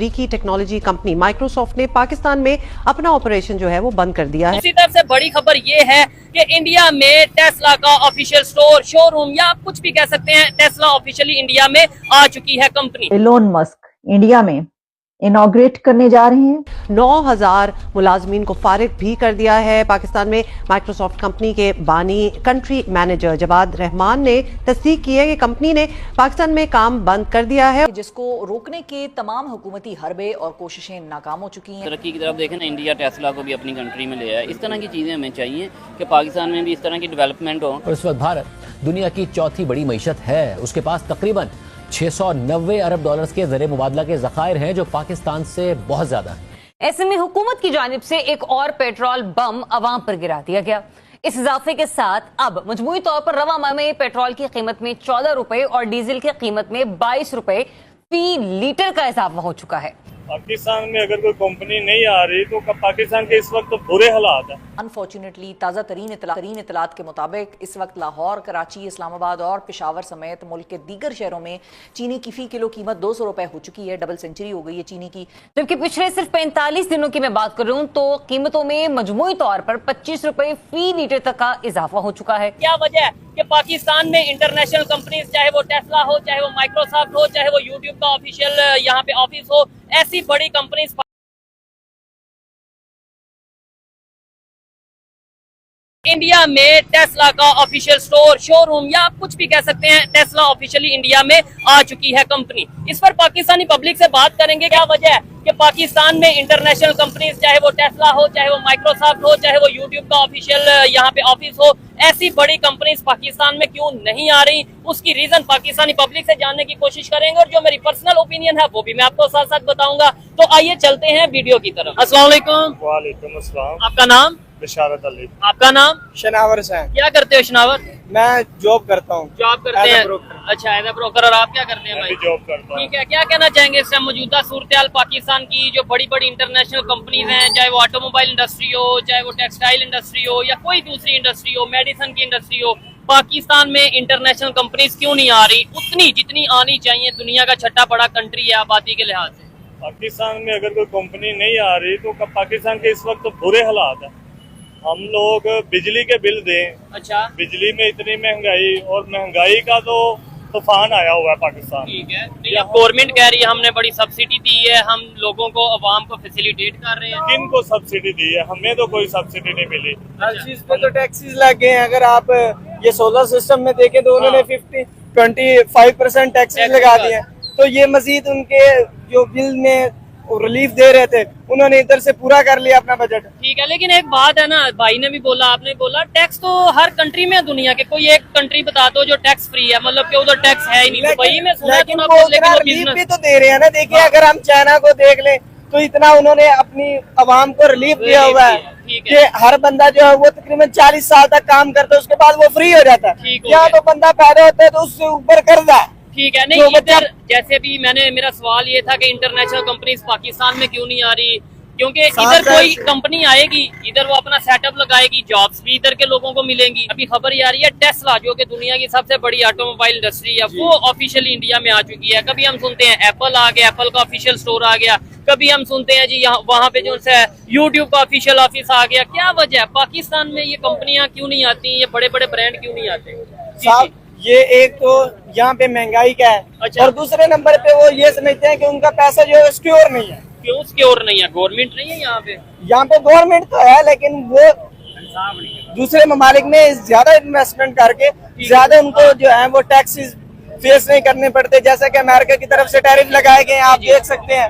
अमरीकी technology company Microsoft ने पाकिस्तान में अपना ऑपरेशन जो है वो बंद कर दिया है। दूसरी तरफ से बड़ी खबर ये है कि इंडिया में टेस्ला का ऑफिशियल स्टोर, शोरूम या आप कुछ भी कह सकते हैं, टेस्ला ऑफिशियली इंडिया में आ चुकी है कंपनी। एलोन मस्क इंडिया में इनॉग्रेट करने जा रहे हैं। 9,000 मुलाजमीन को फारिग भी कर दिया है। पाकिस्तान में माइक्रोसॉफ्ट कंपनी के बानी कंट्री मैनेजर जवाद रहमान ने तस्दीक की है कि कंपनी ने पाकिस्तान में काम बंद कर दिया है, जिसको रोकने के तमाम हुकूमती हरबे और कोशिशें नाकाम हो चुकी हैं। तरक्की की तरफ देखें ना, इंडिया टेस्ला को भी अपनी कंट्री में ले आया। इस तरह की चीज़ें हमें चाहिए कि पाकिस्तान में भी इस तरह की डेवलपमेंट हो। और इस वक्त भारत दुनिया की चौथी बड़ी मईशत है। उसके पास तकरीबन 690 अरब डॉलर्स के ज़रिए मुबादला के ज़खायर हैं, जो पाकिस्तान से बहुत ज्यादा है। ऐसे में हुकूमत की जानिब से एक और पेट्रोल बम अवाम पर गिरा दिया गया। इस इजाफे के साथ अब मजमूई तौर पर रवा माह में पेट्रोल की कीमत में 14 रुपए और डीजल की कीमत में 22 रुपए फी लीटर का इजाफा हो चुका है। पाकिस्तान में अगर कोई कंपनी नहीं आ रही तो पाकिस्तान के इस वक्त तो बुरे हालात हैं। अनफॉर्चुनेटली ताज़ा तरीन इतलात के मुताबिक इस वक्त लाहौर, कराची, इस्लामाबाद और पेशावर समेत मुल्क के दीगर शहरों में चीनी की फी किलो कीमत 200 रुपए हो चुकी है। डबल सेंचुरी हो गई है चीनी की। जबकि पिछले सिर्फ 45 दिनों की मैं बात कर रही हूँ तो कीमतों में मजमूई तौर पर 25 रुपए फी लीटर तक का इजाफा हो चुका है। क्या वजह है कि पाकिस्तान में इंटरनेशनल कंपनीज, चाहे वो टेस्ला हो, चाहे वो माइक्रोसॉफ्ट हो, चाहे वो यूट्यूब का ऑफिशियल यहाँ पे ऑफिस हो, ऐसी बड़ी कंपनीज इंडिया में टेस्ला का ऑफिशियल स्टोर, शोरूम या आप कुछ भी कह सकते हैं, टेस्ला ऑफिशियली इंडिया में आ चुकी है कंपनी। इस पर पाकिस्तानी पब्लिक से बात करेंगे। क्या वजह है कि पाकिस्तान में इंटरनेशनल कंपनीज, चाहे वो टेस्ला हो, चाहे वो माइक्रोसॉफ्ट हो, चाहे वो यूट्यूब का ऑफिशियल यहाँ पे ऑफिस हो, ऐसी बड़ी कंपनीज पाकिस्तान में क्यों नहीं आ रही, उसकी रीजन पाकिस्तानी पब्लिक से जानने की कोशिश करेंगे। और जो मेरी पर्सनल ओपिनियन है वो भी मैं आपको साथ साथ बताऊंगा। तो आइए चलते हैं वीडियो की तरफ। अस्सलाम वालेकुम। वालेकुम अस्सलाम। आपका नाम? बिशारत अली। आपका नाम? शनावर हुसैन। क्या करते हो शनावर? मैं जॉब करता हूँ। जॉब करते हैं? अच्छा, एज ए ब्रोकर। और आप क्या करते हैं भाई? जॉब करता हूँ। ठीक है, क्या कहना चाहेंगे इस टाइम मौजूदा सूरत पाकिस्तान की? जो बड़ी बड़ी इंटरनेशनल कंपनीज हैं, चाहे वो ऑटोमोबाइल इंडस्ट्री हो, चाहे वो टेक्सटाइल इंडस्ट्री हो या कोई दूसरी इंडस्ट्री हो, मेडिसिन की इंडस्ट्री हो, पाकिस्तान में इंटरनेशनल कंपनीज क्यों नहीं आ रही उतनी जितनी आनी चाहिए? दुनिया का छठा बड़ा कंट्री है आबादी के लिहाज से। पाकिस्तान में अगर कोई कंपनी नहीं आ रही तो पाकिस्तान के इस वक्त तो बुरे हालात है। हम लोग बिजली के बिल दें। अच्छा। बिजली में इतनी महंगाई, और महंगाई का तो तूफान आया हुआ है पाकिस्तान। ठीक है, अब गवर्नमेंट कह रही है हमने बड़ी सब्सिडी दी है, हम लोगों को, अवाम को फैसिलिटेट कर रहे हैं। किन को सब्सिडी दी है? हमें तो कोई सब्सिडी नहीं मिली। हर चीज पे तो टैक्सेस लग गए हैं। अगर आप ये सोलर सिस्टम में देखें तो उन्होंने 25% टैक्सेस लगा दिए हैं। तो ये मजीद उनके जो बिल में रिलीफ दे रहे थे उन्होंने इधर से पूरा कर लिया अपना बजट। ठीक है, लेकिन एक बात है ना, भाई ने भी बोला, आपने बोला, टैक्स तो हर कंट्री में है दुनिया के। कोई एक कंट्री बता दो जो टैक्स फ्री है, मतलब कि उधर टैक्स है ही नहीं। दुबई में सुना है, लेकिन वो रिलीफ भी तो दे रहे हैं ना। देखिए, अगर हम चाइना को देख लें तो इतना उन्होंने अपनी आवाम को रिलीफ दिया हुआ है कि हर बंदा जो है वो तकरीबन 40 साल तक काम करता है, उसके बाद वो फ्री हो जाता है। यहाँ तो बंदा पैदा होता है तो उससे ऊपर कर्जा है। ठीक है, नहीं इधर जैसे भी मेरा सवाल ये था कि इंटरनेशनल कंपनीज पाकिस्तान में क्यों नहीं आ रही? क्योंकि इधर कोई कंपनी आएगी, इधर वो अपना सेटअप लगाएगी, जॉब्स भी इधर के लोगों को मिलेंगी। अभी खबर ये आ रही है टेस्ला, जो कि दुनिया की सबसे बड़ी ऑटोमोबाइल इंडस्ट्री है, वो ऑफिशियली इंडिया में आ चुकी है। कभी हम सुनते हैं एप्पल आ गया, एप्पल का ऑफिशियल स्टोर आ गया, कभी हम सुनते हैं जी वहाँ पे जो है यूट्यूब का ऑफिशियल ऑफिस आ गया। क्या वजह है पाकिस्तान में ये कंपनियां क्यों नहीं आती, ये बड़े बड़े ब्रांड क्यों नहीं आते? ये एक तो यहाँ पे महंगाई का है। अच्छा। और दूसरे नंबर पे वो ये समझते हैं कि उनका पैसा जो है सिक्योर नहीं है। क्यों सिक्योर नहीं है? गवर्नमेंट नहीं है यहाँ पे? यहाँ पे गवर्नमेंट तो है, लेकिन वो दूसरे ममालिक में ज्यादा इन्वेस्टमेंट करके ज्यादा उनको जो है वो टैक्सेस फेस नहीं करने पड़ते। जैसा कि अमेरिका की तरफ से टैरिफ लगाए गए हैं, आप देख सकते हैं।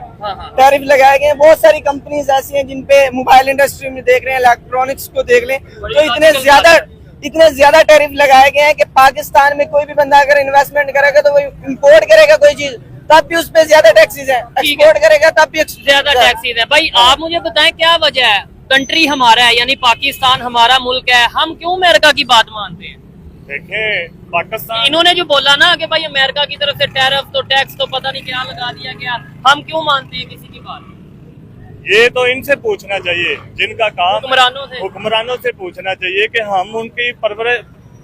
टैरिफ लगाए गए हैं। बहुत सारी कंपनीज ऐसी हैं जिनपे मोबाइल इंडस्ट्री में देख रहे हैं, इलेक्ट्रॉनिक्स को देख लें, तो इतने ज्यादा टैरिफ लगाए गए हैं कि पाकिस्तान में कोई भी बंदा अगर इन्वेस्टमेंट करेगा तो वो इंपोर्ट करेगा कोई चीज, तब भी उस पे ज्यादा टैक्सेस है। एक्सपोर्ट करेगा तब भी ज्यादा टैक्सेस है। भाई आप मुझे बताएं क्या वजह है? कंट्री हमारा है, यानी पाकिस्तान हमारा मुल्क है, हम क्यों अमेरिका की बात मानते हैं? देखें, पाकिस्तान, इन्होंने जो बोला ना कि भाई अमेरिका की तरफ से टैरिफ तो टैक्स तो पता नहीं क्या लगा दिया गया, हम क्यों मानते हैं किसी की बात? ये तो इनसे पूछना चाहिए जिनका काम, हुक्मरानों से पूछना चाहिए कि हम उनकी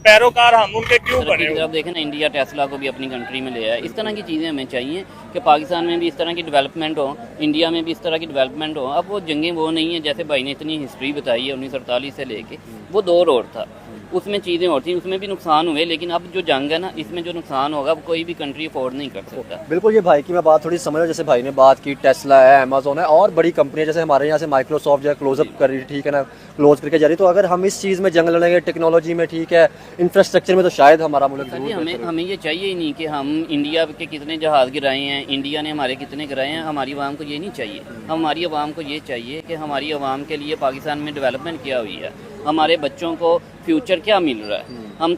पैरोकार हम उनके क्यों तरक्की बने की तरफ देखें ना, इंडिया टेस्ला को भी अपनी कंट्री में ले आया। इस तरह की चीज़ें हमें चाहिए कि पाकिस्तान में भी इस तरह की डेवलपमेंट हो, इंडिया में भी इस तरह की डेवलपमेंट हो। अब वो जंगें वो नहीं है, जैसे भाई ने इतनी हिस्ट्री बताई है 1948 से लेके, वो दौर और था, उसमें चीज़ें और थी, उसमें भी नुकसान हुए, लेकिन अब जो जंग है ना, इसमें जो नुकसान होगा वो कोई भी कंट्री अफोर्ड नहीं कर सकता। बिल्कुल, ये भाई की मैं बात थोड़ी समझ रहा हूँ। जैसे भाई ने बात की टेस्ला है, अमेजोन है और बड़ी कंपनियां, जैसे हमारे यहाँ से माइक्रोसॉफ्ट जो है क्लोजअप कर रही, ठीक है ना, क्लोज करके जा रही। तो अगर हम इस चीज़ में जंग लड़ेंगे, टेक्नोलॉजी में, ठीक है, इंफ्रास्ट्रक्चर में, तो शायद हमारा मुल्क हमें ये चाहिए ही नहीं कि हम इंडिया के कितने जहाज़ गिराए हैं, इंडिया ने हमारे कितने गिराए हैं। हमारी आवाम को ये नहीं चाहिए। हमारी आवाम को ये चाहिए कि हमारी आवाम के लिए पाकिस्तान में डेवलपमेंट क्या हुई है, हमारे बच्चों को फ्यूचर क्या मिल रहा है, हम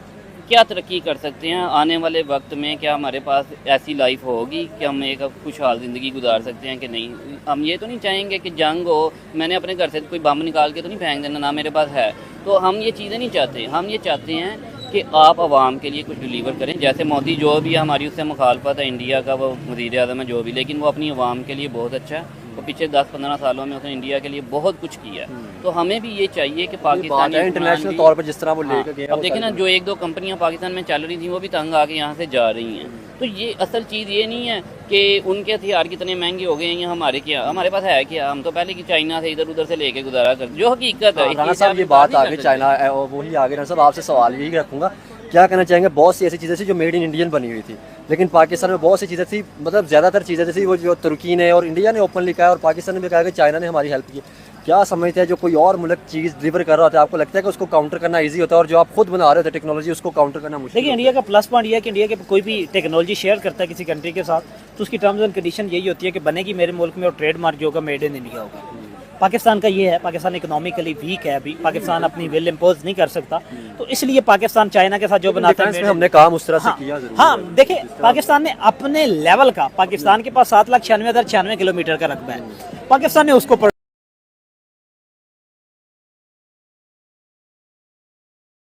क्या तरक्की कर सकते हैं आने वाले वक्त में, क्या हमारे पास ऐसी लाइफ होगी कि हम एक खुशहाल ज़िंदगी गुजार सकते हैं कि नहीं। हम ये तो नहीं चाहेंगे कि जंग हो, मैंने अपने घर से कोई बम निकाल के तो नहीं फेंक देना, ना मेरे पास है, तो हम ये चीज़ें नहीं चाहते। हम ये चाहते हैं कि आप आवाम के लिए कुछ डिलीवर करें। जैसे मोदी जो भी हमारी उससे मुखालफत है, इंडिया का वो वज़ीर आज़म है जो भी, लेकिन वो अपनी आवाम के लिए बहुत अच्छा है। तो पिछले 10-15 सालों में उसने इंडिया के लिए बहुत कुछ किया है। तो हमें भी ये चाहिए कि पाकिस्तान इंटरनेशनल तौर पर जिस तरह वो लेकर गए, अब देखें ना, जो 1-2 कंपनियां पाकिस्तान में चल रही थी वो भी तंग आके यहाँ से जा रही हैं। तो ये असल चीज़ ये नहीं है कि उनके हथियार कितने महंगे हो गए हैं या हमारे क्या, हमारे पास है क्या। हम तो पहले की चाइना से इधर उधर से लेके गुजारा करते, जो हकीकत है। राणा साहब ये बात आगे चाइना वही आगे, राणा साहब आपसे सवाल यही रखूँगा, क्या कहना चाहेंगे। बहुत सी ऐसी चीज़ें थी जो मेड इन इंडियन बनी हुई थी, लेकिन पाकिस्तान में बहुत सी चीज़ें थी, मतलब ज़्यादातर चीज़ें थी वो जो तुर्की ने और इंडिया ने ओपनली कहा और पाकिस्तान ने भी कहा कि चाइना ने हमारी हेल्प की। क्या समझते हैं जो कोई और मुल्क चीज़ डिलीवर कर रहा होता है, आपको लगता है कि उसको काउंटर करना इजी होता है, और जो आप खुद बना रहे होते टेक्नोलॉजी उसको काउंटर करना मुश्किल? देखिए, इंडिया का प्लस पॉइंट ये है कि इंडिया के कोई भी टेक्नोलॉजी शेयर करता है किसी कंट्री के साथ, तो उसकी टर्म्स एंड कंडीशन यही होती है कि बनेगी मेरे मुल्क में और ट्रेडमार्क जो होगा मेड इन इंडिया होगा। पाकिस्तान का ये है, पाकिस्तान इकोनॉमिकली वीक है अभी, पाकिस्तान अपनी विल इम्पोज नहीं कर सकता, तो इसलिए पाकिस्तान चाइना के साथ जो बनाता है, हमने काम उस तरह से किया। हाँ, देखिए, पाकिस्तान ने अपने लेवल का, पाकिस्तान के पास 7,96,096 किलोमीटर का रकबा है, पाकिस्तान ने उसको